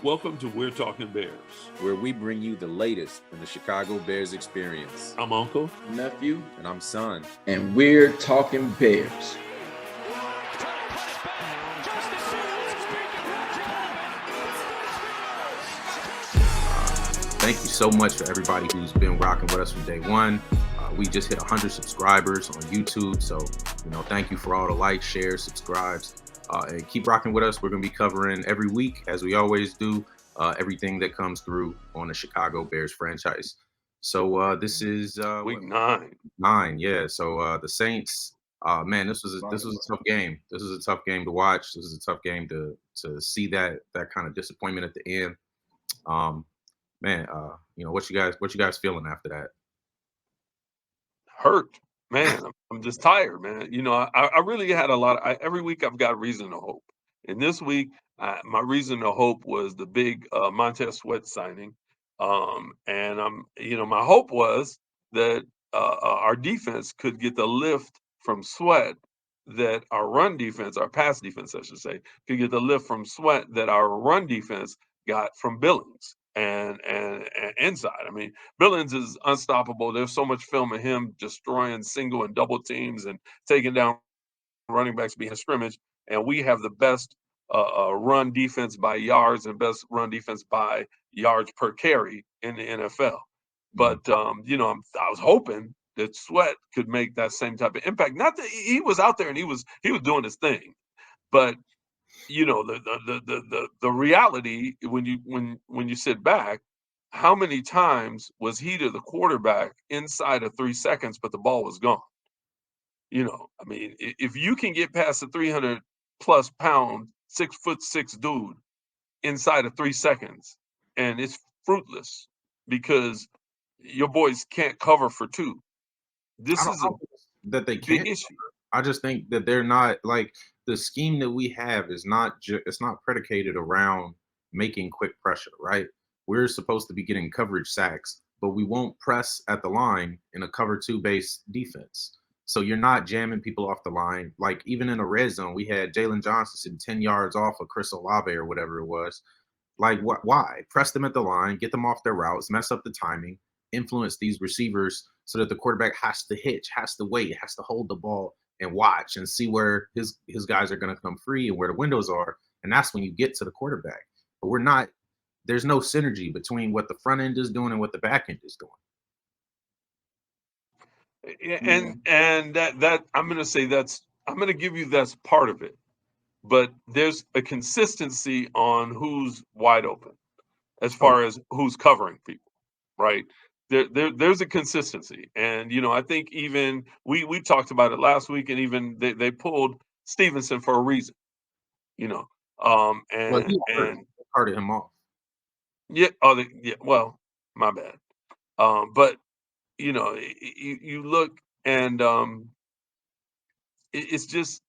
Welcome to We're Talking Bears, where we bring you the latest in the Chicago Bears experience. I'm Uncle, nephew, and I'm Son, and we're talking Bears. Thank you so much for everybody who's been rocking with us from day one. We just hit 100 subscribers on YouTube, so thank you for all the likes, shares, subscribes, and keep rocking with us. We're going to be covering every week, as we always do, everything that comes through on the Chicago Bears franchise. So this is week 9. 9, yeah. So the Saints, man, this was a tough game. This was a tough game to watch. This is a tough game to see that kind of disappointment at the end. Man, what you guys feeling after that? Hurt, man. I'm just tired, man. I really had a lot. Every week I've got reason to hope, and this week my reason to hope was the big Montez Sweat signing, and my hope was that our defense could get the lift from Sweat that our run defense, our pass defense, I should say, could get the lift from Sweat that our run defense got from Billings and inside. I mean, Billings is unstoppable. There's so much film of him destroying single and double teams and taking down running backs behind scrimmage. And we have the best run defense by yards and best run defense by yards per carry in the NFL. But I was hoping that Sweat could make that same type of impact. Not that he was out there and he was doing his thing, but the reality when you sit back, how many times was he to the quarterback inside of 3 seconds, but the ball was gone? I mean, if you can get past a 300 plus pound, 6'6" dude inside of 3 seconds, and it's fruitless because your boys can't cover for 2. This is that they can't. Issue. I just think that they're not like the scheme that we have is not it's not predicated around making quick pressure, right? We're supposed to be getting coverage sacks, but we won't press at the line in a cover 2 based defense. So you're not jamming people off the line. Like even in a red zone, we had Jalen Johnson sitting 10 yards off of Chris Olave or whatever it was. Like why? Press them at the line, get them off their routes, mess up the timing, influence these receivers so that the quarterback has to hitch, has to wait, has to hold the ball and watch and see where his guys are going to come free and where the windows are. And that's when you get to the quarterback. But there's no synergy between what the front end is doing and what the back end is doing. And that I'm going to say I'm going to give you that's part of it, but there's a consistency on who's wide open as far as who's covering people, right? There's a consistency, and I think even we talked about it last week, and even they pulled Stevenson for a reason, and carted him off. Yeah. Well, my bad. But you look and it's just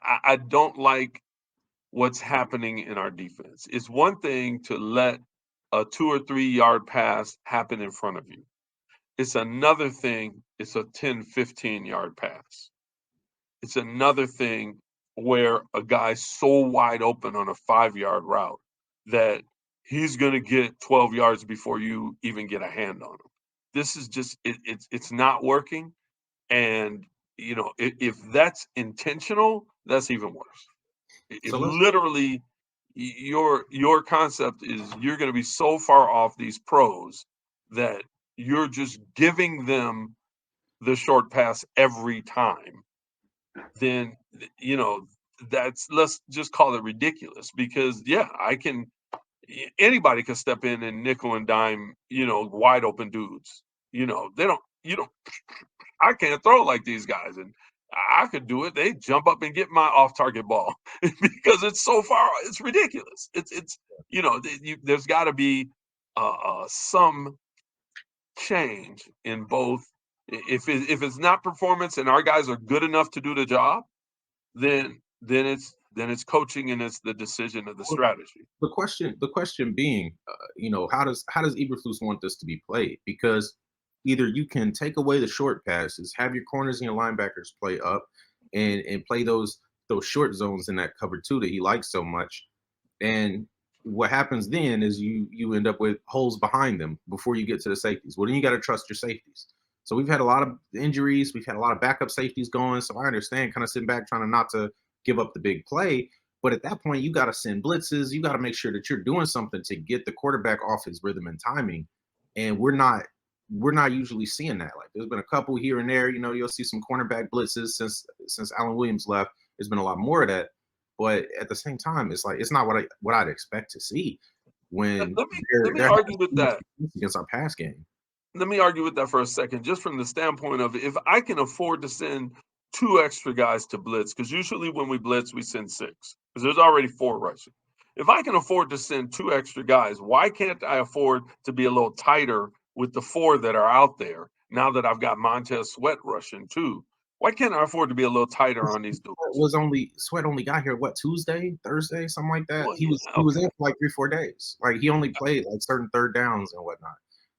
I don't like what's happening in our defense. It's one thing to let a 2 or 3 yard pass happen in front of you. It's another thing, it's a 10, 15 yard pass. It's another thing where a guy's so wide open on a 5-yard route that he's going to get 12 yards before you even get a hand on him. This is just it's not working, and if that's intentional, that's even worse. If literally your concept is you're going to be so far off these pros that you're just giving them the short pass every time, then let's just call it ridiculous. Because anybody can step in and nickel and dime, wide open dudes. I can't throw like these guys, and I could do it. They jump up and get my off target ball because it's so far. It's ridiculous. There's got to be some change in both. If it's not performance and our guys are good enough to do the job, then it's coaching and it's the decision of the strategy. The question being, how does Eberflus want this to be played? Because either you can take away the short passes, have your corners and your linebackers play up, and play those short zones in that cover 2 that he likes so much, and what happens then is you end up with holes behind them before you get to the safeties. Well, then you got to trust your safeties. So we've had a lot of injuries. We've had a lot of backup safeties going. So I understand kind of sitting back trying to not to give up the big play. But at that point, you got to send blitzes. You got to make sure that you're doing something to get the quarterback off his rhythm and timing. And we're not usually seeing that. Like there's been a couple here and there. You'll see some cornerback blitzes since Alan Williams left. There's been a lot more of that. But at the same time, it's like it's not what I'd expect to see when Let me they're argue having with too much that. success against our pass game. Let me argue with that for a second, just from the standpoint of if I can afford to send 2 extra guys to blitz, because usually when we blitz, we send 6, because there's already 4 rushing. If I can afford to send 2 extra guys, why can't I afford to be a little tighter with the 4 that are out there now that I've got Montez Sweat rushing too? Why can't I afford to be a little tighter on these dudes? Sweat only got here Tuesday, Thursday, something like that. Well, He yeah, was he was okay. in for like 3-4 days. Like he only played like certain third downs and whatnot.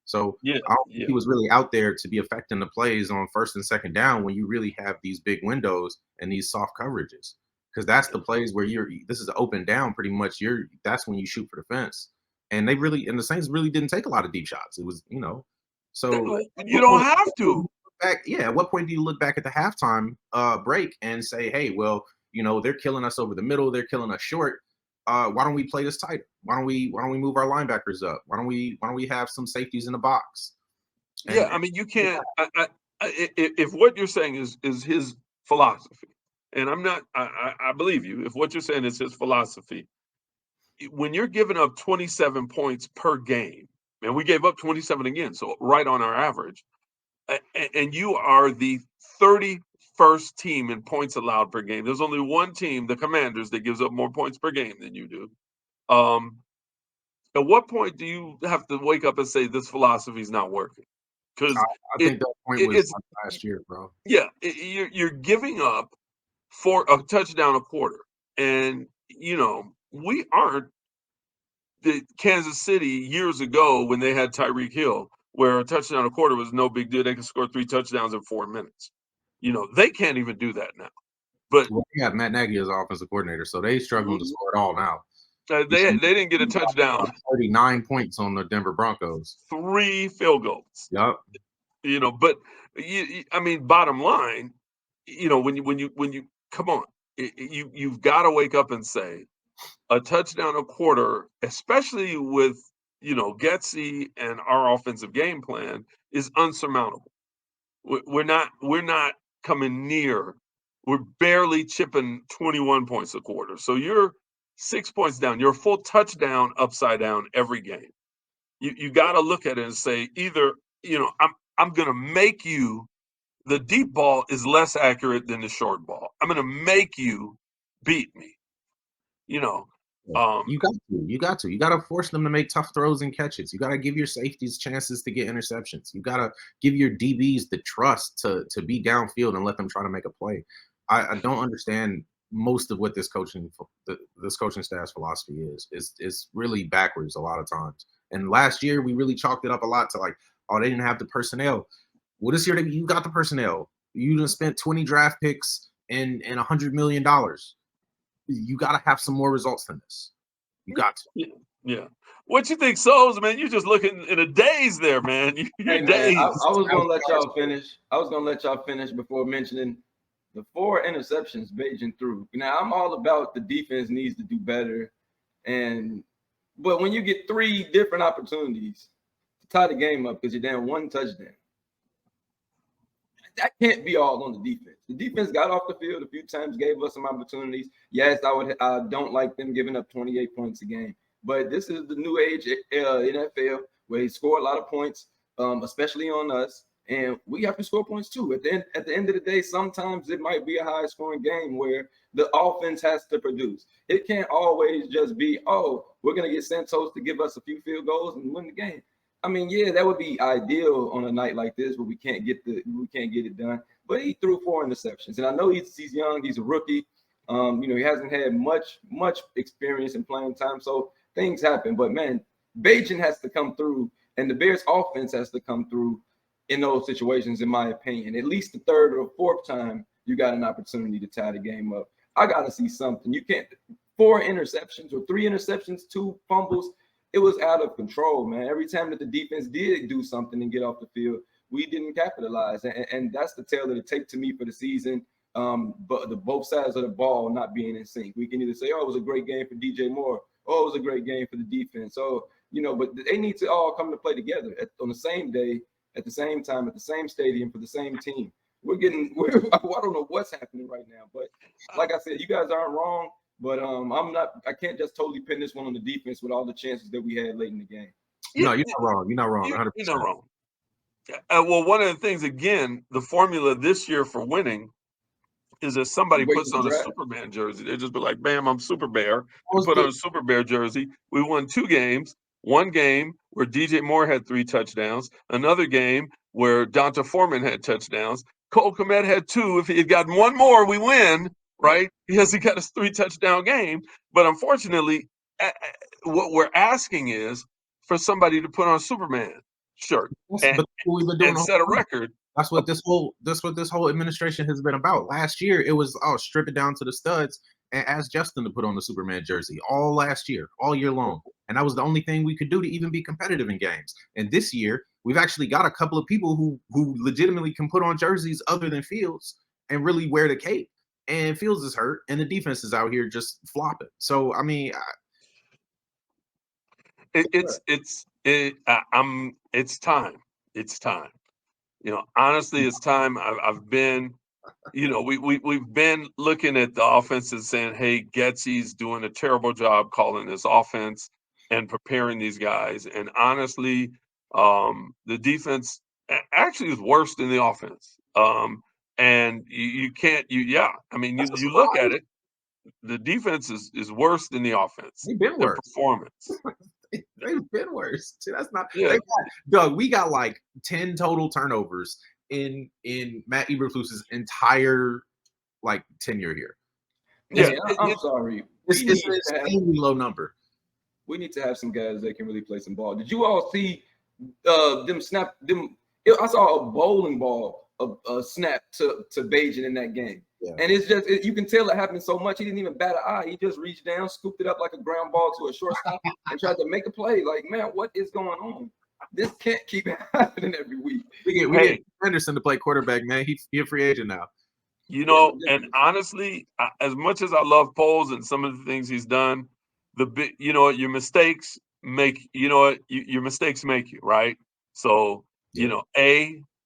So Yeah, I don't think yeah. he was really out there to be affecting the plays on first and second down when you really have these big windows and these soft coverages. Because that's the plays where this is an open down pretty much. That's when you shoot for the fence. And the Saints really didn't take a lot of deep shots. It was, so at You what don't point have to. at what point do you look back at the halftime break and say, hey, well, they're killing us over the middle, they're killing us short. Why don't we play this tighter? Why don't we move our linebackers up? Why don't we have some safeties in the box? Yeah, I mean, you can't. If what you're saying is his philosophy, and I'm not, I believe you. If what you're saying is his philosophy, when you're giving up 27 points per game, and we gave up 27 again, so right on our average, and you are the 31st team in points allowed per game. There's only one team, the Commanders, that gives up more points per game than you do. Um, at what point do you have to wake up and say this philosophy is not working? I, Because I it, think that point was it's like last year, bro. yeah, you're giving up for a touchdown a quarter, and we aren't the Kansas City years ago when they had Tyreek Hill, where a touchdown a quarter was no big deal. They could score 3 touchdowns in 4 minutes. They can't even do that now. But Well, they have Matt Nagy as offensive coordinator, so they struggling to score it all now. You they see, they didn't get a touchdown, 39 points on the Denver Broncos. 3 field goals. Yup. But I mean, bottom line, when you come on, you've got to wake up and say a touchdown a quarter, especially with Getsy and our offensive game plan, is unsurmountable. We're not coming near. We're barely chipping 21 points a quarter. So you're 6 points down. You're a full touchdown upside down every game. You got to look at it and say either I'm gonna make you the deep ball is less accurate than the short ball. I'm gonna make you beat me. You know, Yeah. um, You got to force them to make tough throws and catches. You got to give your safeties chances to get interceptions. You got to give your DBs the trust to be downfield and let them try to make a play. I don't understand most of what this coaching staff's philosophy is. It's really backwards a lot of times. And last year we really chalked it up a lot to like, oh, they didn't have the personnel. Well, this year you got the personnel. You just spent 20 draft picks and $100 million. You got to have some more results than this. You got to. yeah, yeah. What you think, Souls, man? You're just looking in a daze there, man. You're Hey man, dazed. I was gonna let y'all finish. I was gonna let y'all finish before mentioning the 4 interceptions Beijing threw. Now I'm all about the defense needs to do better, but when you get 3 different opportunities to tie the game up because you're down 1 touchdown, that can't be all on the defense. The defense got off the field a few times, gave us some opportunities. Yes, I don't like them giving up 28 points a game, but this is the new age NFL where they score a lot of points, especially on us, and we have to score points too. At the end of the day, sometimes it might be a high scoring game where the offense has to produce. It can't always just be, oh, we're gonna get Santos to give us a few field goals and win the game. I mean, yeah, that would be ideal on a night like this where we can't get it done. But he threw 4 interceptions, and I know he's young, he's a rookie. He hasn't had much experience in playing time, so things happen. But man, Bajan has to come through, and the Bears' offense has to come through in those situations, in my opinion. At least the third or fourth time you got an opportunity to tie the game up. I got to see something. You can't 4 interceptions or 3 interceptions, 2 fumbles. It was out of control, man. Every time that the defense did do something and get off the field, we didn't capitalize. And that's the tail of the tape to me for the season. But the both sides of the ball not being in sync. We can either say, oh, it was a great game for DJ Moore. Oh, it was a great game for the defense. So, but they need to all come to play together on the same day, at the same time, at the same stadium for the same team. I don't know what's happening right now, but like I said, you guys aren't wrong, but I can't just totally pin this one on the defense with all the chances that we had late in the game. No, you're not wrong. You're not wrong. 100%. You're not wrong. Well, one of the things, again, the formula this year for winning is that somebody puts on a Superman jersey. They just be like, bam, I'm Super Bear. We put on a Super Bear jersey. We won 2 games. One game where DJ Moore had 3 touchdowns. Another game where Donta Foreman had touchdowns. Cole Kmet had 2. If he had gotten one more, we win, right? Because he got his 3 touchdown game. But unfortunately, what we're asking is for somebody to put on a Superman shirt and set a record. That's what this whole administration has been about. Last year, it was strip it down to the studs and ask Justin to put on the Superman jersey all last year, all year long. And that was the only thing we could do to even be competitive in games. And this year, we've actually got a couple of people who legitimately can put on jerseys other than Fields and really wear the cape. And Fields is hurt, and the defense is out here just flopping. So I mean, it's time. It's time. Honestly, it's time. I've been, we've been looking at the offense and saying, hey, Getsy's doing a terrible job calling this offense and preparing these guys. And honestly, the defense actually is worse than the offense. And you can't, you look at it, the defense is worse than the offense. They've been worse. Performance. They've been worse. See, that's not. Yeah. Doug, we got like 10 total turnovers in Matt Eberflus's entire tenure here. Yeah, I'm sorry. It's an extremely low number. We need to have some guys that can really play some ball. Did you all see them snap them? I saw a bowling ball snap to Bajan in that game. Yeah. And it's just, you can tell it happened so much. He didn't even bat an eye. He just reached down, scooped it up like a ground ball to a shortstop and tried to make a play. Like, man, what is going on? This can't keep happening every week. We get Henderson to play quarterback, man. He's a free agent now. And honestly, as much as I love Poles and some of the things he's done, your mistakes make your mistakes make you, right? So,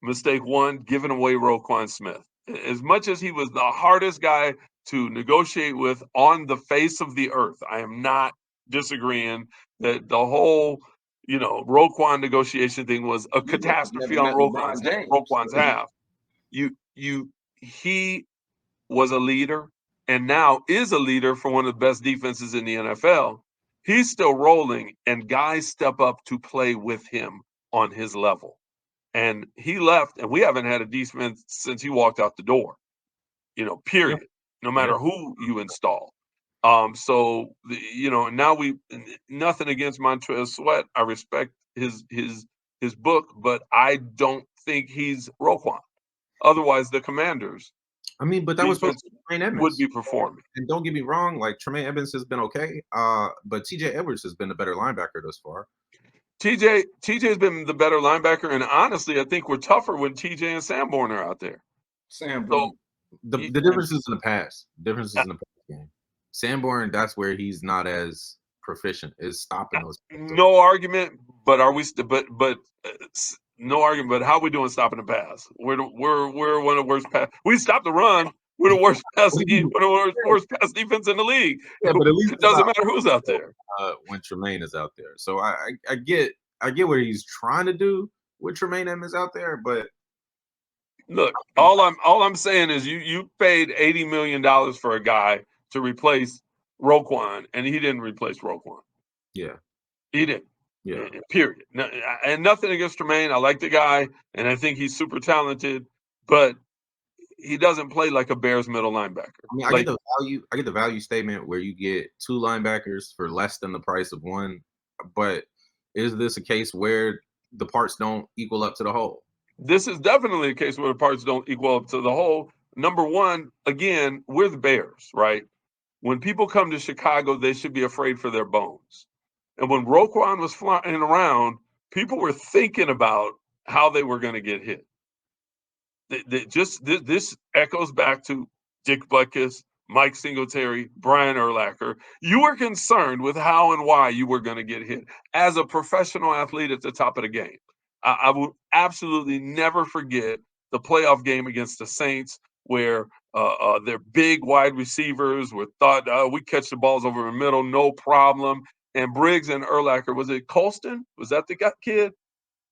mistake 1, giving away Roquan Smith. As much as he was the hardest guy to negotiate with on the face of the earth, I am not disagreeing that the whole, Roquan negotiation thing was a catastrophe on Roquan's half. He was a leader and now is a leader for one of the best defenses in the NFL. He's still rolling, and guys step up to play with him on his level. And he left, and we haven't had a defense since he walked out the door, period, no matter who you install. Now nothing against Montreal Sweat. I respect his book, but I don't think he's Roquan. Otherwise, the Commanders, but that was supposed to be Tremaine Edmonds. Would be performing. And don't get me wrong, Tremaine Edmonds has been okay, but TJ Edwards has been the better linebacker thus far. TJ's been the better linebacker, and honestly, I think we're tougher when TJ and Sanborn are out there. Sanborn. So the difference is in the pass. The difference is in the pass game. Sanborn, that's where he's not as proficient, is stopping those. No argument, but are we? No argument. But how are we doing stopping the pass? We're one of the worst pass. We stop the run. We're the worst pass. Worst pass defense in the league. Yeah, but at least it doesn't matter who's out there when Tremaine is out there. So I get what he's trying to do with Tremaine Edmonds out there, but look, all I'm saying is you paid $80 million for a guy to replace Roquan, and he didn't replace Roquan. Yeah, he didn't. Yeah, period. And nothing against Tremaine. I like the guy, and I think he's super talented, but he doesn't play like a Bears middle linebacker. I get the value statement where you get 2 linebackers for less than the price of 1. But is this a case where the parts don't equal up to the whole? This is definitely a case where the parts don't equal up to the whole. Number one, again, we're the Bears, right? when people come to Chicago, they should be afraid for their bones. And when Roquan was flying around, people were thinking about how they were going to get hit. This echoes back to Dick Butkus, Mike Singletary, Brian Urlacher. You were concerned with how and why you were going to get hit as a professional athlete at the top of the game. I will absolutely never forget the playoff game against the Saints where their big wide receivers were thought, we catch the balls over the middle, no problem. And Briggs and Urlacher, was it Colston? Was that the kid?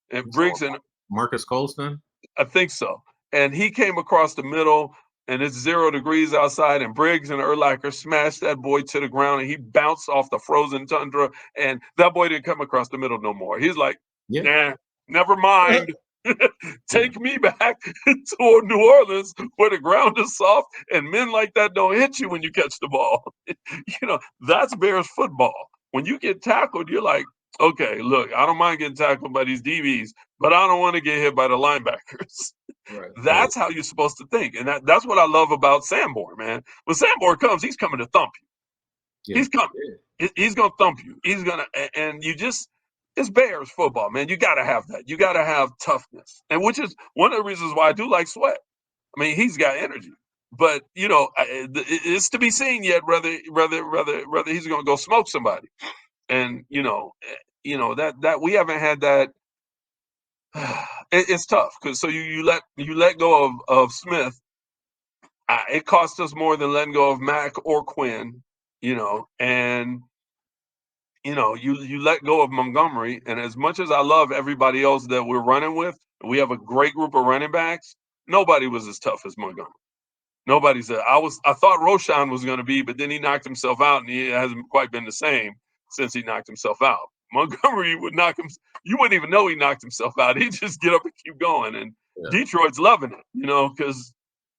And Briggs and Marcus Colston? I think so. And he came across the middle, and it's 0 degrees outside, and Briggs and Urlacher smashed that boy to the ground, and he bounced off the frozen tundra, and that boy didn't come across the middle no more. He's like, nah, never mind. Take me back to New Orleans where the ground is soft and men like that don't hit you when you catch the ball. That's Bears football. When you get tackled, you're like, okay, look, I don't mind getting tackled by these DBs, but I don't want to get hit by the linebackers. Right. That's how you're supposed to think. And that's what I love about Sanborn, man. When Sanborn comes, he's coming to thump you. Yeah. He's coming. Yeah. He's going to thump you. He's going to, and you just, it's Bears football, man. You got to have that. You got to have toughness. And which is one of the reasons why I do like Sweat. I mean, he's got energy. But, it's to be seen yet whether he's going to go smoke somebody. And, that we haven't had that. It's tough because so you let go of Smith. It cost us more than letting go of Mack or Quinn, and you let go of Montgomery. And as much as I love everybody else that we're running with, we have a great group of running backs. Nobody was as tough as Montgomery. Nobody said I thought Roshan was going to be, but then he knocked himself out, and he hasn't quite been the same since he knocked himself out. Montgomery would knock him. You wouldn't even know he knocked himself out. He'd just get up and keep going. And Detroit's loving it, because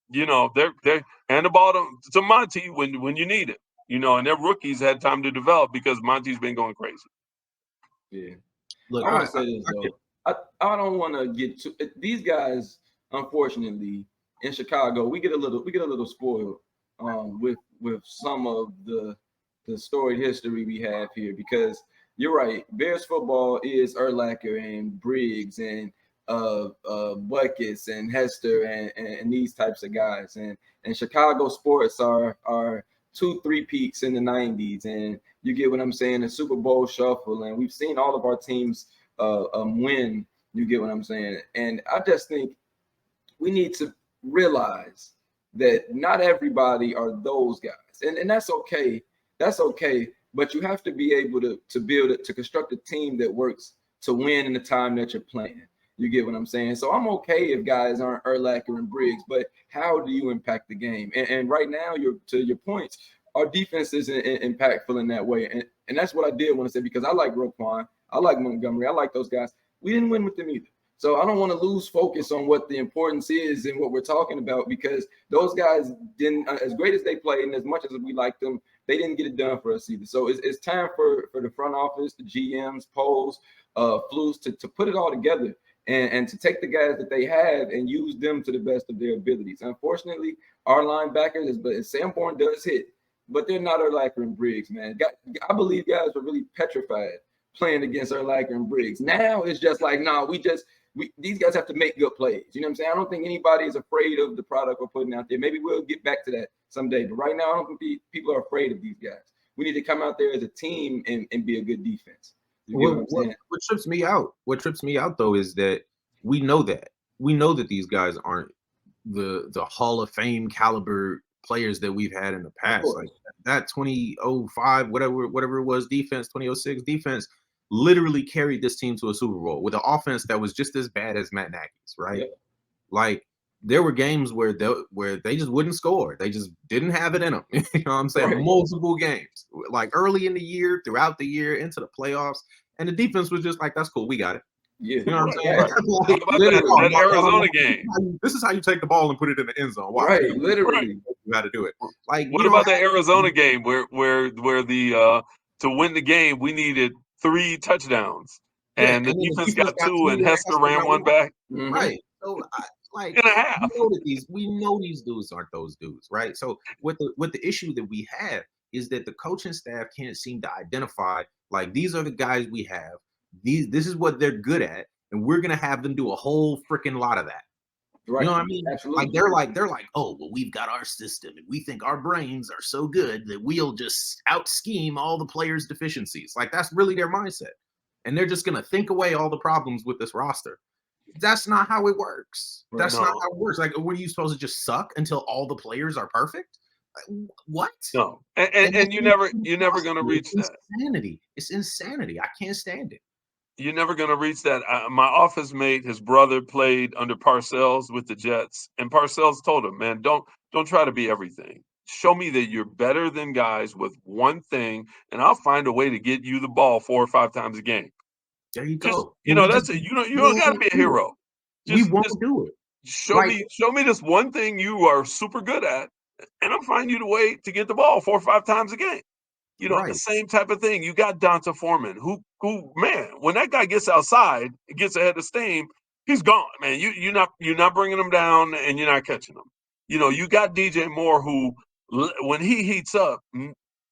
they're hand the ball to Monty when you need it, and their rookies had time to develop because Monty's been going crazy. Yeah. Look, I want to say this though. I don't want to get too. These guys, unfortunately, in Chicago, we get a little spoiled with some of the storied history we have here because you're right. Bears football is Urlacher and Briggs and Buckets and Hester and these types of guys. And Chicago sports are 2-3 peaks in the 90s. And you get what I'm saying, the Super Bowl shuffle. And we've seen all of our teams win. You get what I'm saying? And I just think we need to realize that not everybody are those guys. And that's okay. That's okay. But you have to be able to build it, to construct a team that works to win in the time that you're playing. You get what I'm saying? So I'm okay if guys aren't Urlacher and Briggs, but how do you impact the game? And right now, to your points, our defense isn't impactful in that way. And that's what I did want to say, because I like Roquan, I like Montgomery, I like those guys. We didn't win with them either. So I don't want to lose focus on what the importance is and what we're talking about, because those guys didn't, as great as they played and as much as we liked them, they didn't get it done for us either. So it's time for the front office, the GMs, Poles, Flus to put it all together and to take the guys that they have and use them to the best of their abilities. Unfortunately, our linebackers, but Sanborn does hit, but they're not Urlacher and Briggs, man. I believe guys were really petrified playing against Urlacher and Briggs. Now it's just like, these guys have to make good plays. You know what I'm saying? I don't think anybody is afraid of the product we're putting out there. Maybe we'll get back to that someday. But right now, I don't think people are afraid of these guys. We need to come out there as a team and be a good defense. What trips me out though is that we know that these guys aren't the Hall of Fame caliber players that we've had in the past. Like that 2005, whatever it was, defense, 2006 defense literally carried this team to a Super Bowl with an offense that was just as bad as Matt Nagy's, right? Yeah. Like there were games where they just wouldn't score. They just didn't have it in them. You know what I'm saying? Right. Multiple games, like early in the year, throughout the year, into the playoffs, and the defense was just like, "That's cool, we got it." Yeah, you know what I'm saying? Right. Like, that Arizona game. This is how you take the ball and put it in the end zone. Wow. Right, literally, you got to do it. Like, what about the Arizona game where the to win the game we needed 3 touchdowns and the defense got 2 and Hester ran one back. Mm-hmm. Right. So like and a half. We know these dudes aren't those dudes, right? So with the issue that we have is that the coaching staff can't seem to identify, like, these are the guys we have. This is what they're good at, and we're gonna have them do a whole freaking lot of that. You Right. know what I mean? Absolutely. They're like, oh, well, we've got our system, and we think our brains are so good that we'll just out scheme all the players' deficiencies. Like, that's really their mindset, and they're just gonna think away all the problems with this roster. That's not how it works. Right. That's not No, how it works. Like, what are you supposed to just suck until all the players are perfect? What? no, And and you're never gonna reach it's that. insanity. It's insanity. I can't stand it. You're never gonna reach that. My office mate, his brother played under Parcells with the Jets, and Parcells told him, "Man, don't try to be everything. Show me that you're better than guys with one thing, and I'll find a way to get you the ball 4 or 5 times a game. There you Just go. And we just that's it. You don't got to won't be a do it. hero. We Just won't do it. show Like, me this one thing you are super good at, and I'll find you the way to get the ball 4 or 5 times a game." The right. same type of thing. You got Donta Foreman, who, man, when that guy gets outside, gets ahead of steam, he's gone, man. You're not bringing him down, and you're not catching him. You got DJ Moore, who, when he heats up,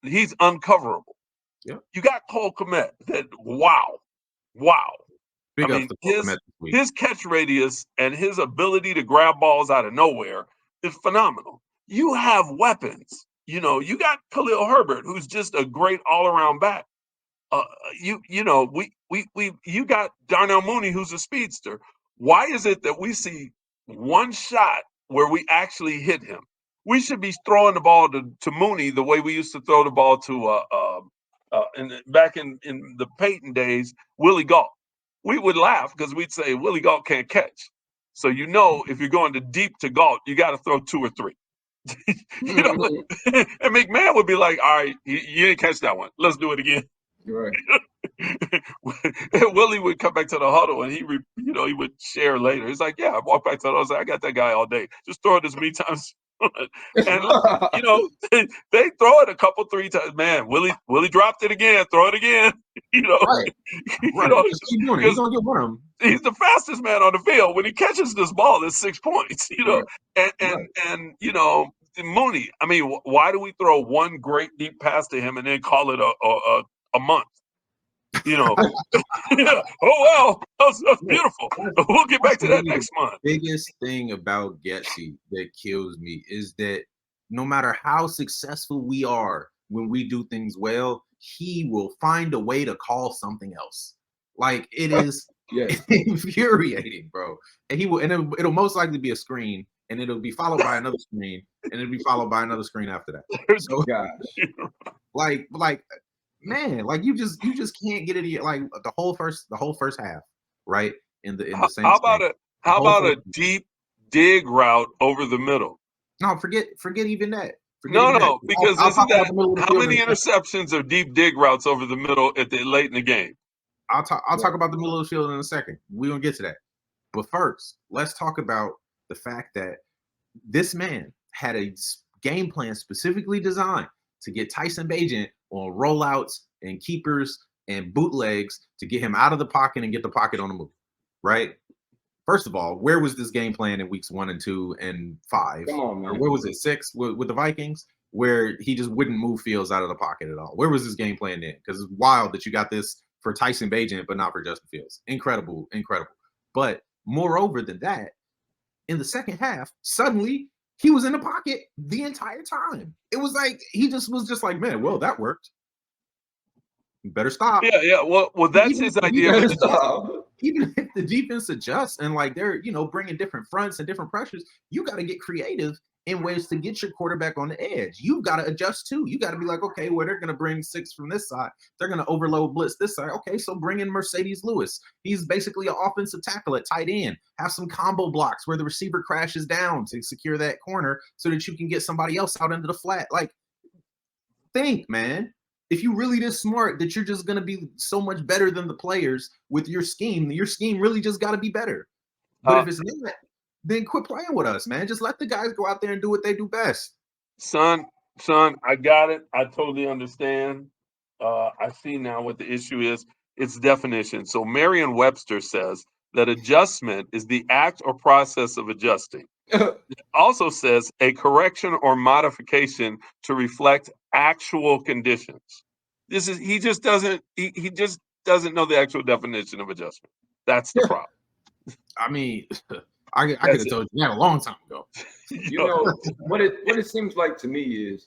he's uncoverable. Yep. You got Cole Kmet, that, wow. I Big ups mean, to Kmet his this week. his catch radius and his ability to grab balls out of nowhere is phenomenal. You have weapons. You got Khalil Herbert, who's just a great all around back. You got Darnell Mooney, who's a speedster. Why is it that we see one shot where we actually hit him? We should be throwing the ball to Mooney the way we used to throw the ball to back in the Peyton days, Willie Galt. We would laugh because we'd say Willie Galt can't catch. So if you're going to deep to Galt, you got to throw 2 or 3. you know, and McMahon would be like, "All right, you didn't catch that one. Let's do it again." Right. Willie would come back to the huddle and he would share later. He's like, "Yeah, I walked back to the huddle. I was like, I got that guy all day. Just throw it as many times." And they throw it a couple, 3 times. Man, Willie dropped it again. Throw it again. You know, Right. you Right. know, Just keep doing it. He's because gonna get one of them. he's the fastest man on the field. When he catches this ball, it's 6 points. Right. And Right. Mooney. I mean, why do we throw one great deep pass to him and then call it a month? Yeah. Oh well, that's Look, beautiful. that's We'll get back that's to that really the next month. biggest thing about Getsy that kills me is that no matter how successful we are when we do things well, he will find a way to call something else. Like, it is Yes. infuriating, bro. And it'll most likely be a screen, and it'll be followed by another screen, and it'll be followed by another screen after that. So, Gosh. like, man, like, you just can't get it. Like, the whole first half, right? In How, the how Saints about game, a the how whole about first. a deep dig route over the middle? No, forget even that. Forget No, even that. no, because I'll isn't talk about that the middle of the how field in many a second. interceptions are deep dig routes over the middle late in the game? I'll talk about the middle of the field in a second. We're gonna get to that. But first, let's talk about the fact that this man had a game plan specifically designed to get Tyson Bagent on rollouts and keepers and bootlegs to get him out of the pocket and get the pocket on the move. Right? First of all, where was this game plan in weeks 1 and 2 and 5? Come on, Or man. where was it, 6 with the Vikings, where he just wouldn't move Fields out of the pocket at all? Where was this game plan then? Because it's wild that you got this for Tyson Bagent, but not for Justin Fields. Incredible. But moreover than that, in the second half, suddenly he was in the pocket the entire time. It was like he was just like, man, well, that worked. You better stop. Yeah. Well, that's Even if his the idea of Better an defense adjustment. stop. even if the defense adjusts and, like, they're bringing different fronts and different pressures, you got to get creative in ways to get your quarterback on the edge. You've got to adjust too. You got to be like, okay, well, they're going to bring 6 from this side. They're going to overload blitz this side. Okay, so bring in Mercedes Lewis. He's basically an offensive tackle at tight end. Have some combo blocks where the receiver crashes down to secure that corner so that you can get somebody else out into the flat. Like, think, man. If you really this smart that you're just going to be so much better than the players with your scheme really just got to be better. But Uh, if it's not, then quit playing with us, man. Just let the guys go out there and do what they do best. son, I got it. I totally understand. I see now what the issue is. It's definition. So Merriam-Webster says that adjustment is the act or process of adjusting. Also says a correction or modification to reflect actual conditions. This is he just doesn't know the actual definition of adjustment. That's the problem. I mean, I could That's have it. told you that a long time ago. You Yo, know what it seems like to me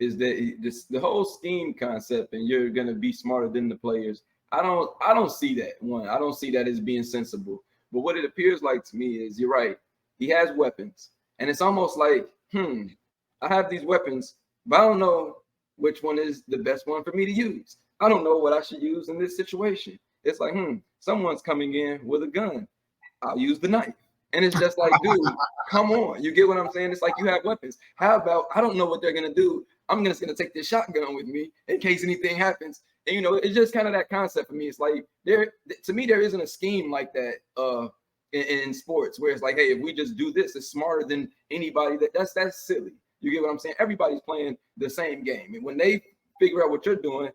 is that the whole scheme concept, and you're gonna be smarter than the players. I don't see that one. I don't see that as being sensible. But what it appears like to me is you're right. He has weapons, and it's almost like, I have these weapons, but I don't know which one is the best one for me to use. I don't know what I should use in this situation. It's like, someone's coming in with a gun. I'll use the knife. And it's just like, dude, come on. You get what I'm saying? It's like you have weapons. How about I don't know what they're gonna do. I'm just gonna take this shotgun with me in case anything happens. And it's just kind of that concept for me. It's like to me, there isn't a scheme like that in sports where it's like, hey, if we just do this, it's smarter than anybody. That's silly. You get what I'm saying? Everybody's playing the same game. And when they figure out what you're doing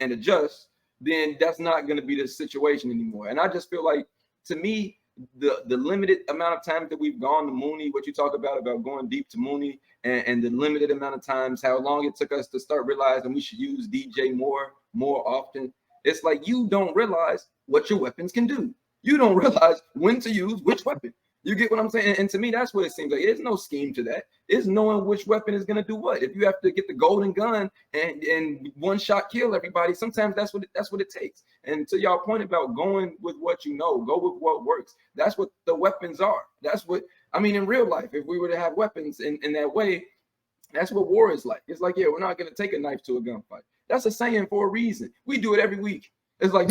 and adjust, then that's not gonna be the situation anymore. And I just feel like, to me, the limited amount of times that we've gone to Mooney, what you talk about going deep to Mooney, and the limited amount of times, how long it took us to start realizing we should use DJ more often. It's like you don't realize what your weapons can do. You don't realize when to use which weapon. You get what I'm saying? And to me, that's what it seems like. There's no scheme to that. It's knowing which weapon is going to do what. If you have to get the golden gun and one shot kill everybody, sometimes that's what it takes. And to y'all point about going with what you know, go with what works. That's what the weapons are. That's what I mean in real life. If we were to have weapons in that way, that's what war is like. It's like, yeah, we're not going to take a knife to a gunfight. That's a saying for a reason. We do it every week. It's like,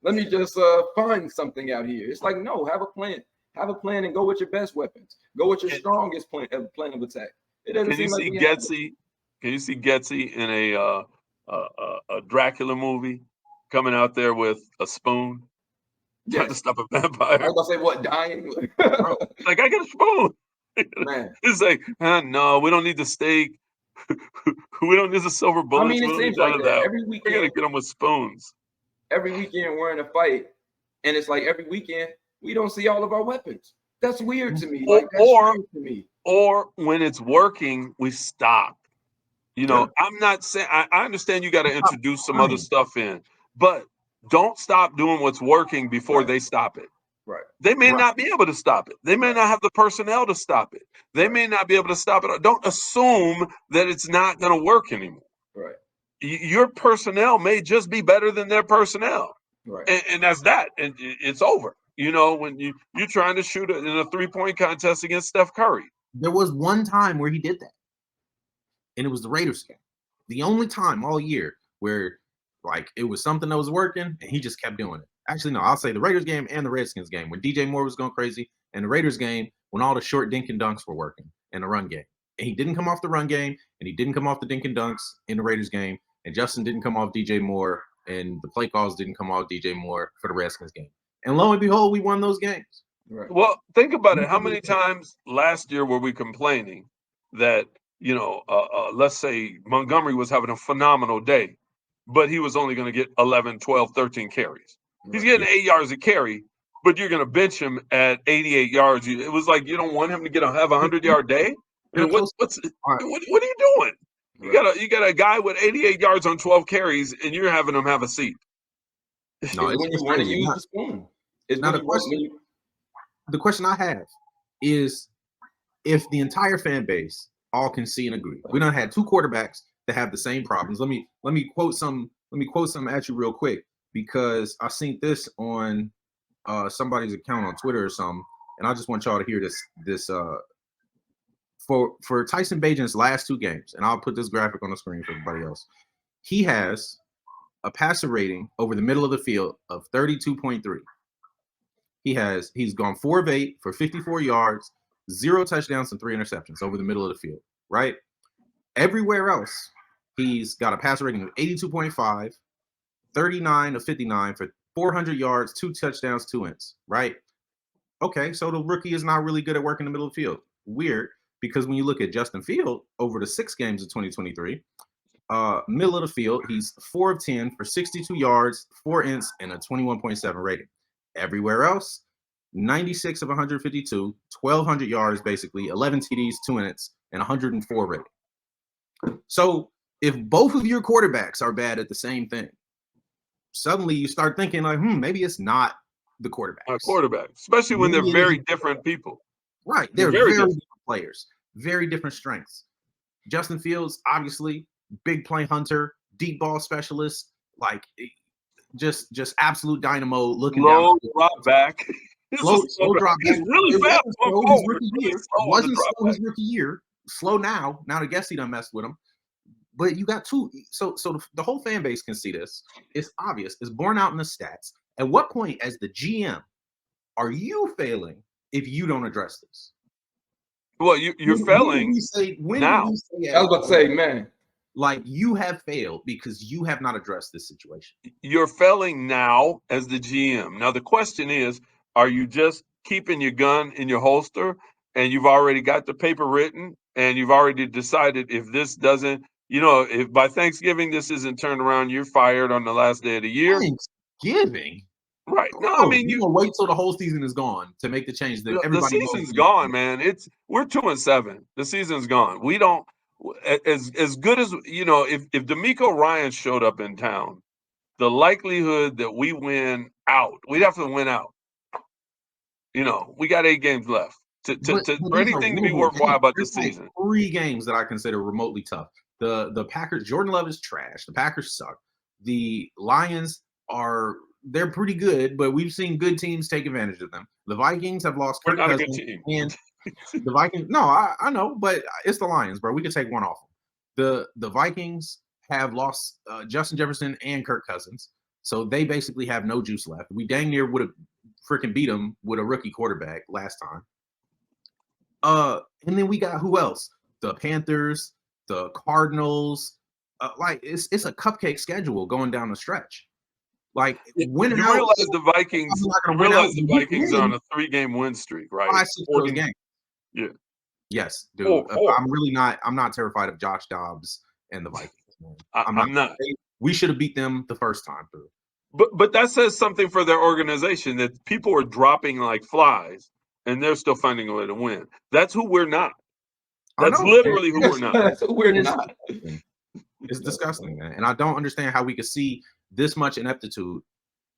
let me just find something out here. It's like, no, have a plan. Have a plan and go with your best weapons. Go with your strongest plan of attack. It doesn't can you seem like see we have it. Getsy? Can you see Getsy in a Dracula movie coming out there with a spoon trying to Yes. stop a I vampire? was gonna say what, dying? Bro, Like, I got a spoon. Man. It's like, no, we don't need the steak. We don't need the silver I bullets. mean, We it don't need seems none like of that. that. Every We're gonna weekend, get them with spoons. we're in a fight, and it's like every weekend we don't see all of our weapons. That's weird to me. Or, Like that's or strange to me. or when it's working, we stop. yeah, I'm not saying I understand you got to stop introduce some other trying. stuff in, but don't stop doing what's working before Right, they stop it. right, They may Right. not be able to stop it. They may right, not have the personnel to stop it. They right, may not be able to stop it. Don't assume that it's not going to work anymore. right, Your personnel may just be better than their personnel, right. and that's that. And it's over. When you're trying to shoot in a 3-point contest against Steph Curry. There was one time where he did that, and it was the Raiders game. The only time all year where like it was something that was working, and he just kept doing it. Actually, no, I'll say the Raiders game and the Redskins game when DJ Moore was going crazy, and the Raiders game when all the short dink and dunks were working in the run game. And he didn't come off the run game, and he didn't come off the dink and dunks in the Raiders game, and Justin didn't come off DJ Moore, and the play calls didn't come off DJ Moore for the Redskins game. And lo and behold, we won those games. Right. Well, think about it. How many times last year were we complaining that, let's say Montgomery was having a phenomenal day, but he was only going to get 11, 12, 13 carries. He's Right. getting Yeah. 8 yards a carry, but you're going to bench him at 88 yards. It was like you don't want him to have a 100-yard day. In a close, What all right, are you doing? Right. You got a guy with 88 yards on 12 carries, and you're having him have a seat. no, It's when you it's want to crazy. use the spoon. It's Now when the you want question, the question I have is if the entire fan base all can see and agree. We done had two quarterbacks that have the same problems. Let me quote some at you real quick because I seen this on somebody's account on Twitter or something, and I just want y'all to hear this for Tyson Bagent's last two games, and I'll put this graphic on the screen for everybody else. He has a passer rating over the middle of the field of 32.3. He's gone 4 of 8 for 54 yards, 0 touchdowns, and 3 interceptions over the middle of the field, right? Everywhere else, he's got a passer rating of 82.5, 39 of 59 for 400 yards, 2 touchdowns, 2 ints, right? Okay, so the rookie is not really good at working the middle of the field. Weird, because when you look at Justin Field over the 6 games of 2023, middle of the field, he's 4 of 10 for 62 yards, 4 ints, and a 21.7 rating. Everywhere else, 96 of 152, 1,200 yards, basically, 11 TDs, 2 minutes, and 104 rating. So if both of your quarterbacks are bad at the same thing, suddenly you start thinking like, maybe it's not the quarterbacks. Especially when they're Maybe it very is- different people. Right. They're They're very very different. different players, very different strengths. Justin Fields, obviously, big play hunter, deep ball specialist, like just absolute dynamo looking down. Low drop back. Slow drop He's back. really It fast wasn't going slow his forward. rookie Really year. slow on the Wasn't drop slow back. his rookie year. Slow now. Now I guess he done messed with him. But you got two. So the whole fan base can see this. It's obvious. It's borne out in the stats. At what point, as the GM, are you failing if you don't address this? Well, you're failing When now. do we say? I was about to say, man, like you have failed because you have not addressed this situation. You're failing now as the GM. Now the question is, are you just keeping your gun in your holster and you've already got the paper written and you've already decided if this doesn't, if by Thanksgiving this isn't turned around, you're fired on the last day of the year. Thanksgiving. Right. No, I mean you gonna wait till the whole season is gone to make the change that the everybody season's gone, man. We're 2-7. The season's gone. We don't as good as if D'Amico Ryan showed up in town, the likelihood that we win out, we'd have to win out. We got 8 games left But for anything to be worthwhile about this season. 3 games that I consider remotely tough. The Packers, Jordan Love is trash. The Packers suck. The Lions they're pretty good, but we've seen good teams take advantage of them. The Vikings have lost We're Kirk not a good Cousins, team. and the Vikings. No, I know, but it's the Lions, bro. We could take one off them. The Vikings have lost Justin Jefferson and Kirk Cousins, so they basically have no juice left. We dang near would have freaking beat them with a rookie quarterback last time. And then we got who else? The Panthers, the Cardinals. It's a cupcake schedule going down the stretch. Like winning you out. Realize the Vikings. You realize the Vikings are on a 3-game win streak, right? 5-6 of those games. Yeah. Yes, dude. I'm not terrified of Josh Dobbs and the Vikings. Man. I'm not. We should have beat them the first time through. But that says something for their organization that people are dropping like flies and they're still finding a way to win. That's who we're not. That's literally who we're not. That's who we're not. It's disgusting, man. And I don't understand how we could see this much ineptitude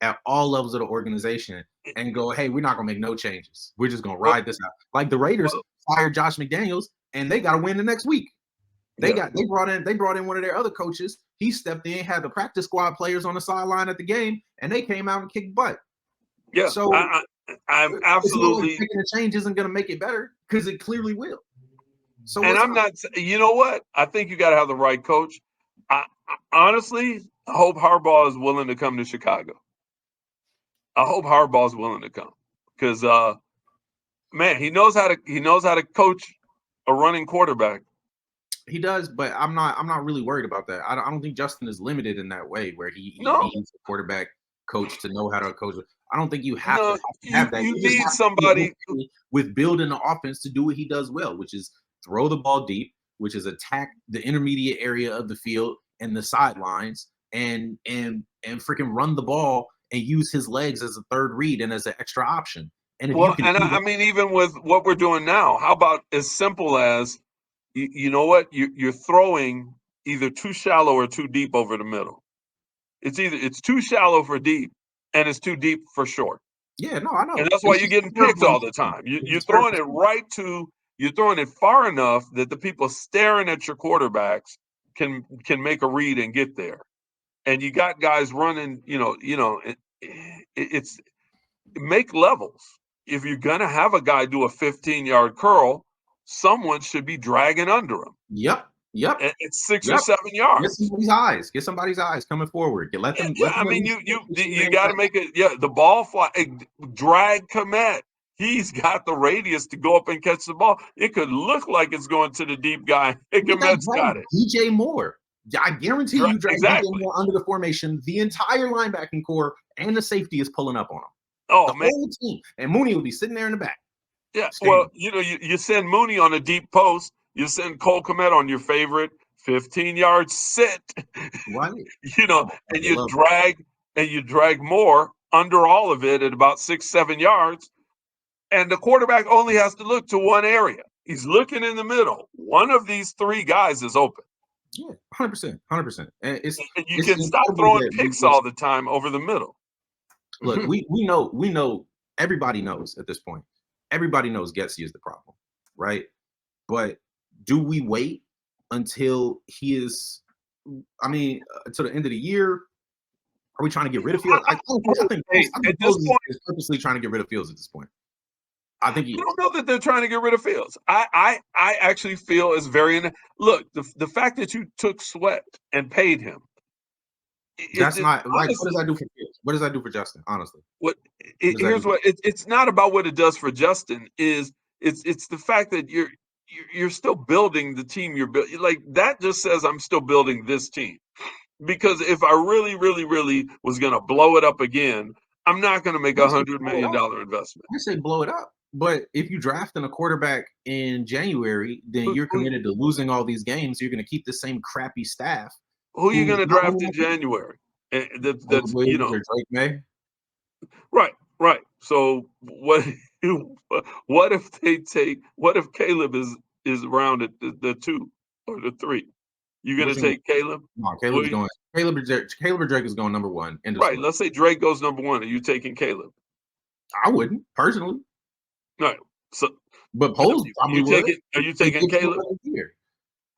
at all levels of the organization and go, hey, we're not gonna make no changes. We're just gonna ride this out. Like the Raiders fired Josh McDaniels and they got to win the next week. They brought in one of their other coaches. He stepped in, had the practice squad players on the sideline at the game, and they came out and kicked butt. Yeah, so I'm absolutely making a change isn't going to make it better because it clearly will. So, and I'm not. You know what? I think you got to have the right coach. I honestly hope Harbaugh is willing to come to Chicago. I hope Harbaugh is willing to come because, man, he knows how to coach a running quarterback. He does, but I'm not really worried about that. I don't think Justin is limited in that way where he needs a quarterback coach to know how to coach. I don't think you have to have that. You need somebody with building the offense to do what he does well, which is throw the ball deep, which is attack the intermediate area of the field and the sidelines, and freaking run the ball and use his legs as a third read and as an extra option. And I mean, even with what we're doing now, how about as simple as you know what? You're throwing either too shallow or too deep over the middle. It's too shallow for deep and it's too deep for short. Yeah, no, I know. And that's why you're getting picked all the time. You're throwing it you're throwing it far enough that the people staring at your quarterbacks can make a read and get there. And you got guys running, it's make levels. If you're going to have a guy do a 15-yard curl, someone should be dragging under him. Yep. It's 6 or 7 yards. Get somebody's eyes coming forward. Let them. I mean, you got to make it. Yeah, the ball fly. Drag Kmet. He's got the radius to go up and catch the ball. It could look like it's going to the deep guy. Kmet's got it. DJ Moore. I guarantee you, drag exactly. DJ Moore under the formation. The entire linebacking core and the safety is pulling up on him. Oh, man. Whole team. And Mooney will be sitting there in the back. Yeah, well, you send Mooney on a deep post. You send Cole Kmet on your favorite 15-yard sit. Right. And you drag Moore under all of it at about 6-7 yards. And the quarterback only has to look to one area. He's looking in the middle. One of these three guys is open. Yeah, 100%, 100%. And And you it's can stop incredible throwing that we picks just all the time over the middle. look. We know. Everybody knows at this point. Everybody knows Getsy is the problem, right? But do we wait until he is? I mean, to the end of the year. Are we trying to get rid of Fields? I think Hey, at this Fields point, is purposely trying to get rid of Fields at this point. I think he I is. don't know that they're trying to get rid of Fields. I actually feel it's very look, the fact that you took Sweat and paid him. That's It not like what does honestly, that do for Fields? What does that do for Justin? Honestly, what what does that do? here's what it's not about what it does for Justin. It's the fact that you're still building the team you're building. Like that just says I'm still building this team. Because if I really, really, really was going to blow it up again, I'm not going to make $100 million investment. I say blow it up. But if you draft in a quarterback in January, then you're committed to losing all these games. You're going to keep the same crappy staff. Who are you going who's to not draft in winning. January? Caleb That's Williams or Drake May. right. So what if what if Caleb is around at the 2 or the 3? You going Which to one? take Caleb? No, Caleb's going. Caleb or Drake is going number 1. End of Right. story. Let's say Drake goes number 1. Are you taking Caleb? I wouldn't personally. No. So, but Poles probably would. Are you taking Caleb?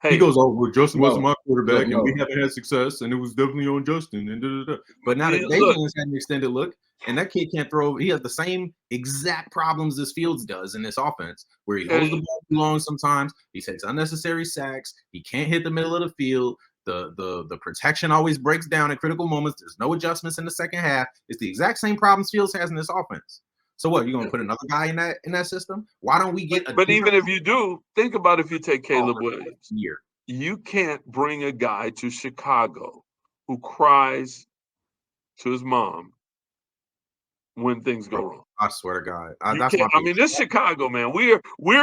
Hey, he goes, "Oh, well, Justin wasn't my quarterback, no. and we haven't had success, and it was definitely on Justin." And But now that look, David has had an extended look, and that kid can't throw. He has the same exact problems as Fields does in this offense, where he holds the ball too long sometimes. He takes unnecessary sacks. He can't hit the middle of the field. The protection always breaks down at critical moments. There's no adjustments in the second half. It's the exact same problems Fields has in this offense. So what? You're gonna put another guy in that system? Why don't we get? But even if you do, think about if you take Caleb Williams. Year. You can't bring a guy to Chicago who cries to his mom when things go wrong. I swear to God, that's my. I mean, this Chicago, man. We're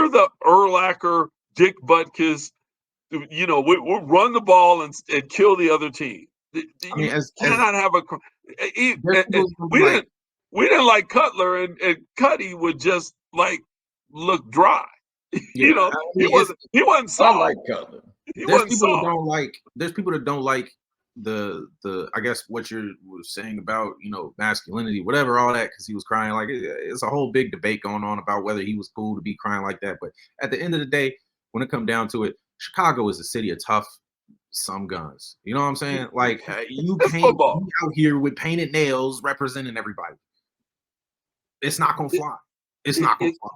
the Urlacher, Dick Butkus. You know, we'll run the ball and kill the other team. I mean, cannot have a. We didn't like Cutler, and Cuddy would just like look dry. Yeah, you know, he wasn't soft. I like Cutler. There's people that don't like. There's people that don't like the. I guess what you're saying about masculinity, whatever, all that, because he was crying. Like it's a whole big debate going on about whether he was cool to be crying like that. But at the end of the day, when it comes down to it, Chicago is a city of tough some guns. You know what I'm saying? Like you can't be out here with painted nails representing everybody. It's not gonna fly. It's not gonna fly.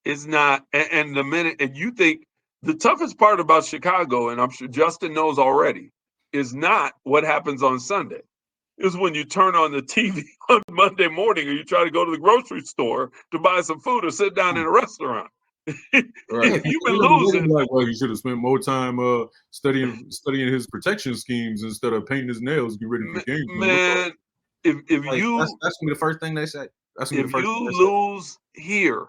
It's not. And the minute, and you think the toughest part about Chicago, and I'm sure Justin knows already, is not what happens on Sunday. Is when you turn on the TV on Monday morning, or you try to go to the grocery store to buy some food or sit down in a restaurant. Right. You've been losing. Like, well, you should have spent more time studying his protection schemes instead of painting his nails. Get ready for the game. Man, if like, you that's gonna be the first thing they say. That's gonna be the first thing you lose here,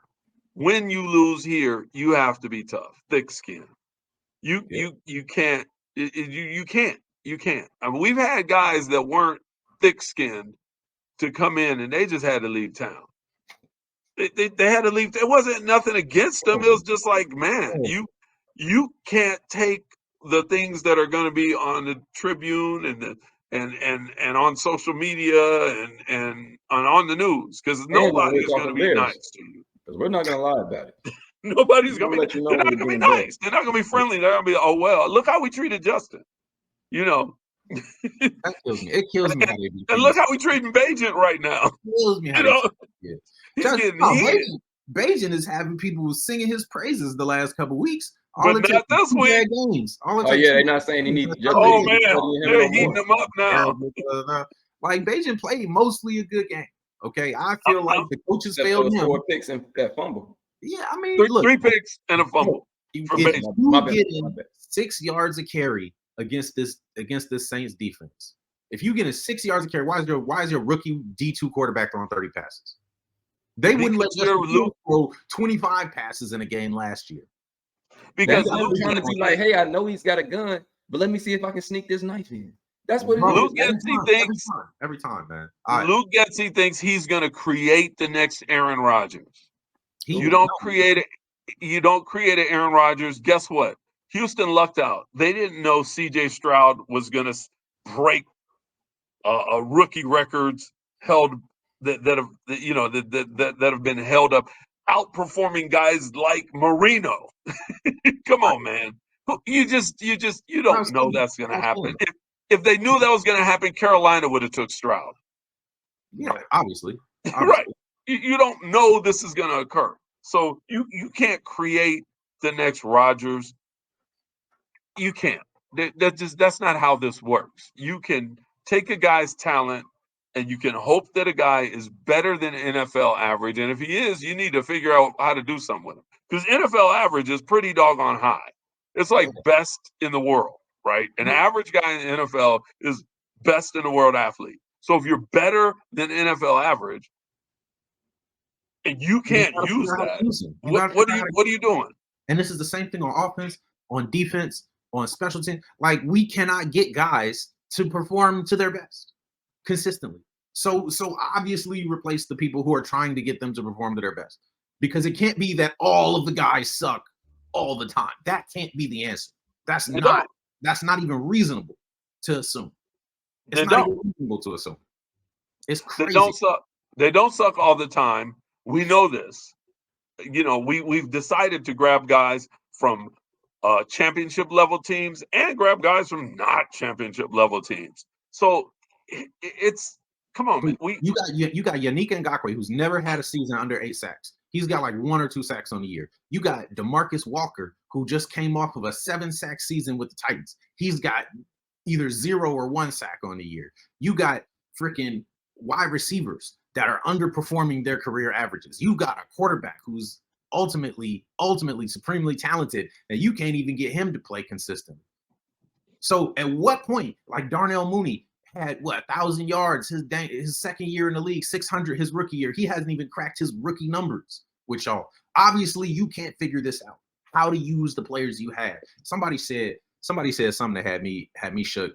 when you lose here, you have to be tough, thick skin. You can't. You can't. I mean, we've had guys that weren't thick skinned to come in, and they just had to leave town. They had to leave. It wasn't nothing against them. It was just like, man, you can't take the things that are going to be on the Tribune and on social media and on the news, because nobody is going to be nice to you. Because we're not going to lie about it. Nobody's going to be. They're not going to be nice. They're not going to be friendly. They're going to be, oh well, look how we treated Justin. You know. That kills me. It kills me. And look how we treating Bajent right now. It kills me. He's getting heated. Bajent is having people singing his praises the last couple weeks. But not this week. Games. They're not saying he needs. Oh man, they're heating him up now. Like Bajent played mostly a good game. Okay, I feel like the coaches failed him. 4 picks and that fumble. Yeah, I mean, three picks and a fumble. If you get 6 yards a carry against this Saints defense, if you get 6 yards a carry, why is your rookie D2 quarterback throwing 30 passes? They wouldn't let Justin throw 25 passes in a game last year. Because Luke trying to be like, hey, I know he's got a gun, but let me see if I can sneak this knife in. That's what Luke Getsy thinks. Every time, man. Luke Getsy thinks he's going to create the next Aaron Rodgers. You don't create it. You don't create an Aaron Rodgers. Guess what? Houston lucked out. They didn't know C.J. Stroud was going to break rookie records held that have that have been held up, outperforming guys like Marino. Come Right. on, man. You What I don't was know saying, that's going what to I was happen. saying. If they knew that was going to happen, Carolina would have took Stroud. Yeah, obviously, Right. obviously. You don't know this is going to occur. So you can't create the next Rodgers. You can't. That's not how this works. You can take a guy's talent and you can hope that a guy is better than NFL average. And if he is, you need to figure out how to do something with him. Because NFL average is pretty doggone high. It's Yeah, like best in the world, right? An yeah. average guy in the NFL is best in the world athlete. So if you're better than NFL average and you You can't gotta figure use out how to that, use them. You what gotta what figure are out you how to. what are you doing? And this is the same thing on offense, on defense, on special teams. Like we cannot get guys to perform to their best consistently. So obviously you replace the people who are trying to get them to perform to their best. Because it can't be that all of the guys suck all the time. That can't be the answer. That's They not don't. that's not even reasonable to assume. It's They not don't. even reasonable to assume. It's They don't crazy. suck. They don't suck all the time. We know this. We've decided to grab guys from championship level teams and grab guys from not championship level teams. So it's come on, man. You got Yannick Ngakoue, who's never had a season under 8 sacks. He's got like 1 or 2 sacks on the year. You got DeMarcus Walker, who just came off of a 7-sack season with the Titans. He's got either 0 or 1 sack on the year. You got freaking wide receivers that are underperforming their career averages. You got a quarterback who's ultimately supremely talented, and you can't even get him to play consistently. So at what point, like Darnell Mooney had 1,000 yards his second year in the league, 600 his rookie year. He hasn't even cracked his rookie numbers with y'all. Obviously, you can't figure this out. How to use the players you had. Somebody said something that had me shook.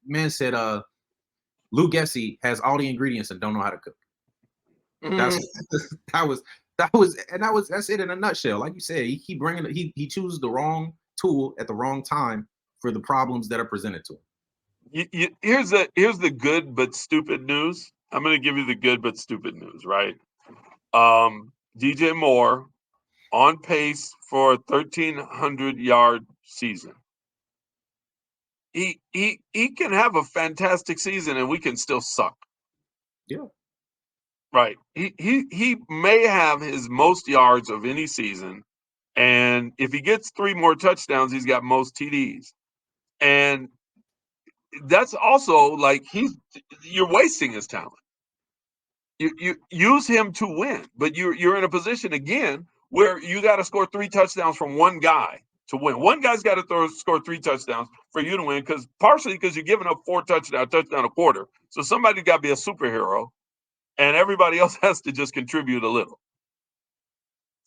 Man said Lou Gessie has all the ingredients and don't know how to cook. That's that's it in a nutshell. Like you said, he chooses the wrong tool at the wrong time for the problems that are presented to him. Here's the good but stupid news. I'm going to give you the good but stupid news, right? DJ Moore on pace for a 1,300-yard season. He can have a fantastic season and we can still suck. Yeah. Right. He may have his most yards of any season, and if he gets 3 more touchdowns, he's got most TDs. And that's also like you're wasting his talent. You use him to win, but you're in a position again where you got to score 3 touchdowns from one guy to win. One guy's got to score 3 touchdowns for you to win, partially because you're giving up 4 touchdown a quarter. So somebody got to be a superhero, and everybody else has to just contribute a little.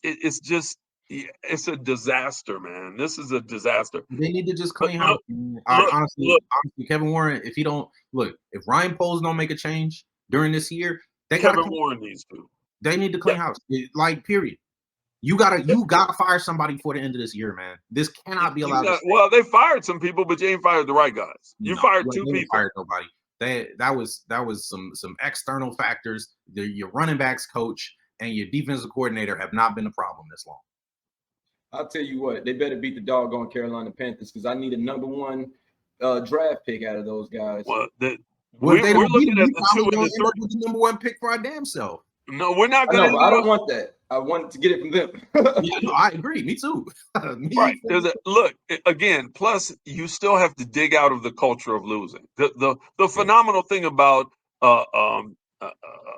It's a disaster, man. This is a disaster. They need to just But clean house. Honestly, look, Kevin Warren, if Ryan Poles don't make a change during this year, Kevin Warren needs to. They need to clean Yeah. house. Period. You gotta fire somebody before the end of this year, man. This cannot be allowed. Well, they fired some people, but you ain't fired the right guys. You fired two they people. Fired nobody. That was some external factors. Your running backs coach and your defensive coordinator have not been a problem this long. I'll tell you what, they better beat the doggone Carolina Panthers because I need a #1 draft pick out of those guys. Well, if they don't beat them, we probably gonna end up with the #1 pick for our damn self. No, we're not going to. I don't want that. I want to get it from them. Yeah, no, I agree. Me too. Right. Look again. Plus, you still have to dig out of the culture of losing. The phenomenal thing about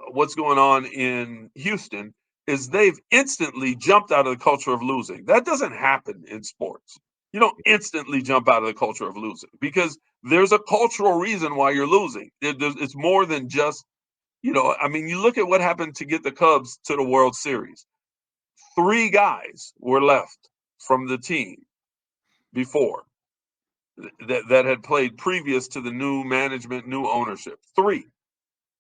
what's going on in Houston is they've instantly jumped out of the culture of losing. That doesn't happen in sports. You don't instantly jump out of the culture of losing because there's a cultural reason why you're losing. It's more than just, I mean, you look at what happened to get the Cubs to the World Series. 3 guys were left from the team before that had played previous to the new management, new ownership. 3.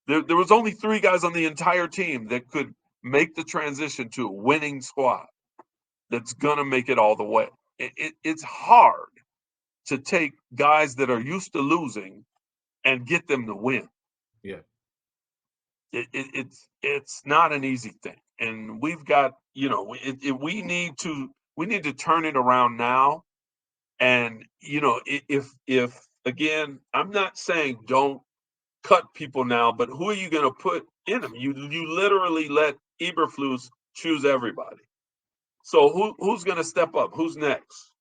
There was only 3 guys on the entire team that could make the transition to a winning squad that's gonna make it all the way. It's hard to take guys that are used to losing and get them to win. Yeah. It's not an easy thing, and we've got we need to turn it around now. And if again, I'm not saying don't cut people now, but who are you going to put in them? You literally let Eberflus choose everybody. So who's going to step up? Who's next?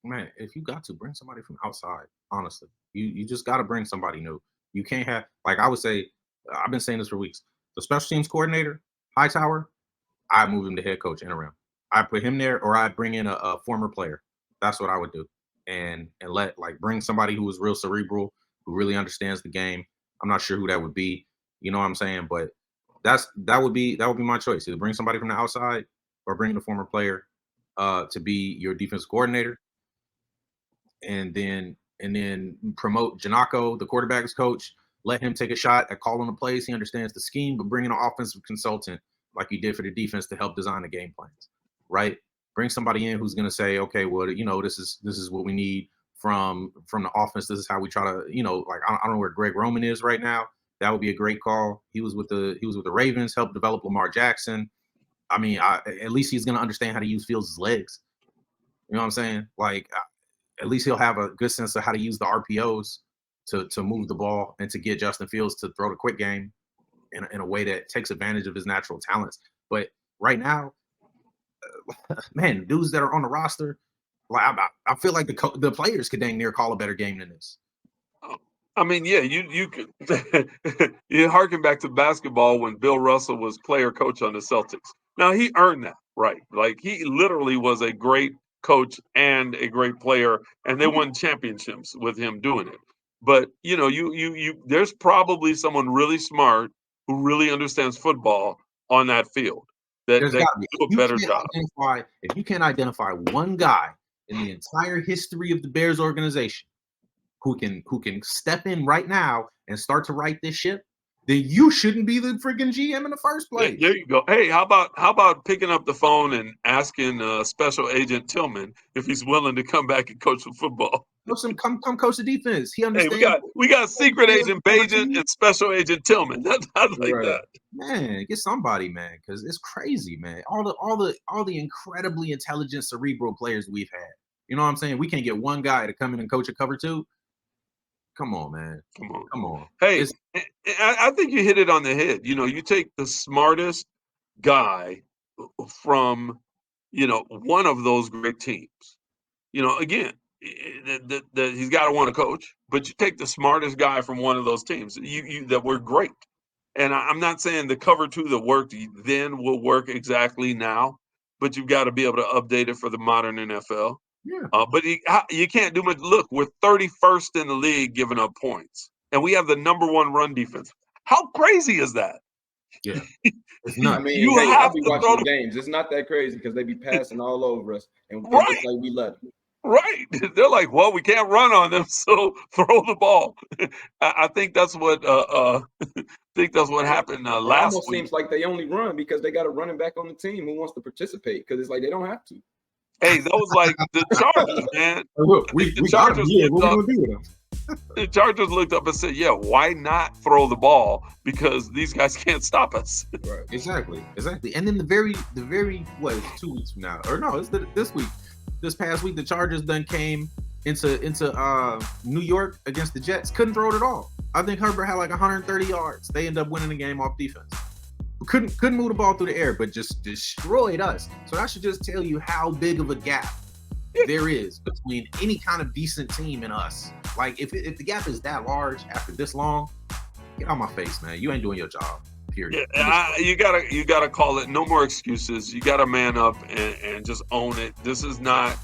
Man, if you got to bring somebody from outside, honestly, you just got to bring somebody new. You can't have, like I would say, I've been saying this for weeks. The special teams coordinator, Hightower, I move him to head coach interim. I put him there, or I bring in a former player. That's what I would do, and bring somebody who is real cerebral, who really understands the game. I'm not sure who that would be. You know what I'm saying? But that would be my choice. Either bring somebody from the outside or bring in a former player to be your defensive coordinator, and then promote Janako, the quarterback's coach. Let him take a shot at calling the plays. He understands the scheme, but bring in an offensive consultant like you did for the defense to help design the game plans, right? Bring somebody in who's going to say, okay, well, this is what we need from the offense. This is how we try to, I don't know where Greg Roman is right now. That would be a great call. He was with the Ravens, helped develop Lamar Jackson. I mean, at least he's going to understand how to use Fields' legs. You know what I'm saying? At least he'll have a good sense of how to use the RPOs to move the ball and to get Justin Fields to throw the quick game in a way that takes advantage of his natural talents. But right now, man, dudes that are on the roster, I feel like the players could dang near call a better game than this. I mean, yeah, you could you harken back to basketball when Bill Russell was player coach on the Celtics. Now he earned that, right? Like he literally was a great coach and a great player, and they won championships with him doing it. But there's probably someone really smart who really understands football on that field that There's can got to be. do a better job. If you can't identify one guy in the entire history of the Bears organization who can step in right now and start to right this ship, then you shouldn't be the freaking GM in the first place. There you go. Hey, how about picking up the phone and asking Special Agent Tillman if he's willing to come back and coach some football? Come coach the defense. He understands. Hey, we got Secret Agent Bajan and Special Agent Tillman. I like that. Man, get somebody, man, because it's crazy, man. All the incredibly intelligent cerebral players we've had. You know what I'm saying? We can't get one guy to come in and coach a cover two. Come on, man. Come on. Hey, I think you hit it on the head. You take the smartest guy from, one of those great teams. Again, that he's got to want to coach, but you take the smartest guy from one of those teams that were great. And I'm not saying the cover two that worked then will work exactly now, but you've got to be able to update it for the modern NFL. Yeah. But you can't do much. Look, we're 31st in the league giving up points, and we have the #1 run defense. How crazy is that? Yeah, it's not. I mean, I'll be watching the games. It's not that crazy because they be passing all over us, and it's like we let them. Right. They're like, well, we can't run on them, so throw the ball. I think that's what happened last week. It almost seems like they only run because they got a running back on the team who wants to participate because it's like they don't have to. Hey, that was like the Chargers, man. The Chargers looked up and said, yeah, why not throw the ball? Because these guys can't stop us. Right. Exactly. And then the very what, it's 2 weeks from now. Or no, it's this week. This past week, the Chargers then came into New York against the Jets. Couldn't throw it at all. I think Herbert had like 130 yards. They ended up winning the game off defense. Couldn't move the ball through the air, but just destroyed us. So that should just tell you how big of a gap there is between any kind of decent team and us. Like if the gap is that large after this long, get out my face, man. You ain't doing your job. Period. Yeah, you gotta call it. No more excuses. You gotta man up and just own it. This is not.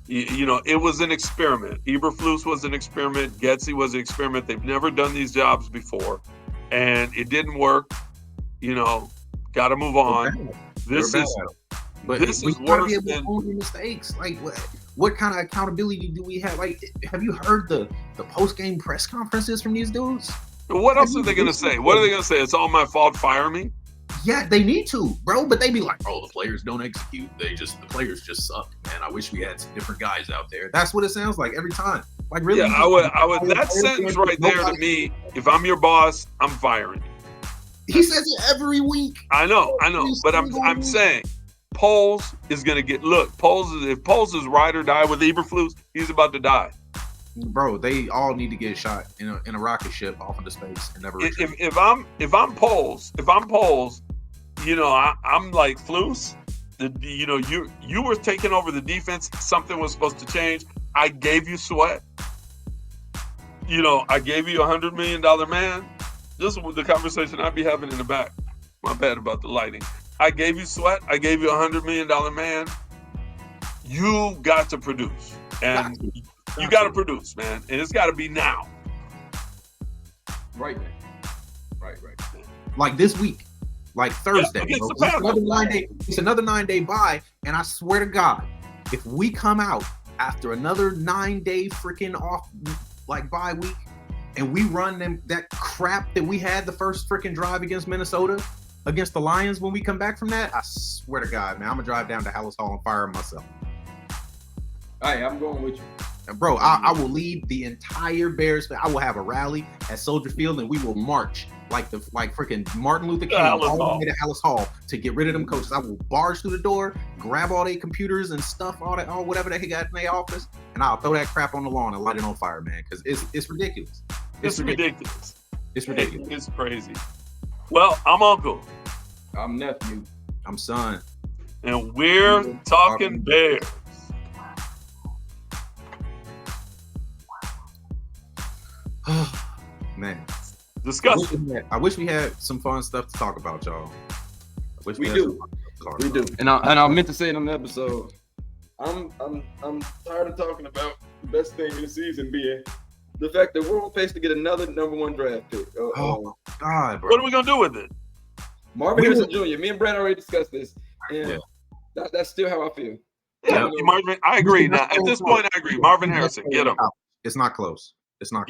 It was an experiment. Eberflus was an experiment. Getsy was an experiment. They've never done these jobs before, and it didn't work. Got to move on. This is worse than own mistakes. Like, what kind of accountability do we have? Like, have you heard the post-game press conferences from these dudes? What else are they going to say? What are they going to say? It's all my fault. Fire me. Yeah, they need to, bro. But they be like, "Oh, the players don't execute. The players just suck, man. I wish we had some different guys out there." That's what it sounds like every time. Like, really? Yeah, I would. That sentence right there to me, if I'm your boss, I'm firing you. He says it every week. I know, but I'm saying, Poles is gonna get. Look, if Poles is ride or die with Eberflus, he's about to die. Bro, they all need to get shot in a rocket ship off into space and never return. If I'm Poles, you know, I'm like Flus. You know, you were taking over the defense. Something was supposed to change. I gave you Sweat. You know, I gave you $100 million man. This is the conversation I'd be having in the back. My bad about the lighting. I gave you Sweat. I gave you $100 million man. You got to produce, and you got to produce, man, and it's got to be now. Right, man. Right. Like this week, like Thursday. Yeah, it's another 9-day bye, and I swear to God, if we come out after another 9-day freaking off, like bye week, and we run them that crap that we had the first freaking drive against Minnesota, against the Lions when we come back from that, I swear to God, man, I'm gonna drive down to Hallis Hall and fire myself. All right, I'm going with you. And bro, I will lead the entire Bears. I will have a rally at Soldier Field, and we will march like freaking Martin Luther King all the way to Hallis Hall to get rid of them coaches. I will barge through the door, grab all their computers and stuff, all whatever they got in their office, and I'll throw that crap on the lawn and light it on fire, man, because it's ridiculous. It's ridiculous. It's ridiculous. It's crazy. Well, I'm uncle. I'm nephew. I'm son. And we're talking Bears. Man, disgusting. I wish we had some fun stuff to talk about, y'all. We do. And I meant to say it on the episode. I'm tired of talking about the best thing in the season being the fact that we're on pace to get another #1 draft pick. Oh God, bro. What are we gonna do with it? Marvin Harrison Jr. Me and Brad already discussed this, and that's still how I feel. Yeah, Marvin. I agree. Now at this point, I agree. Marvin Harrison, get him. It's not close. It's not.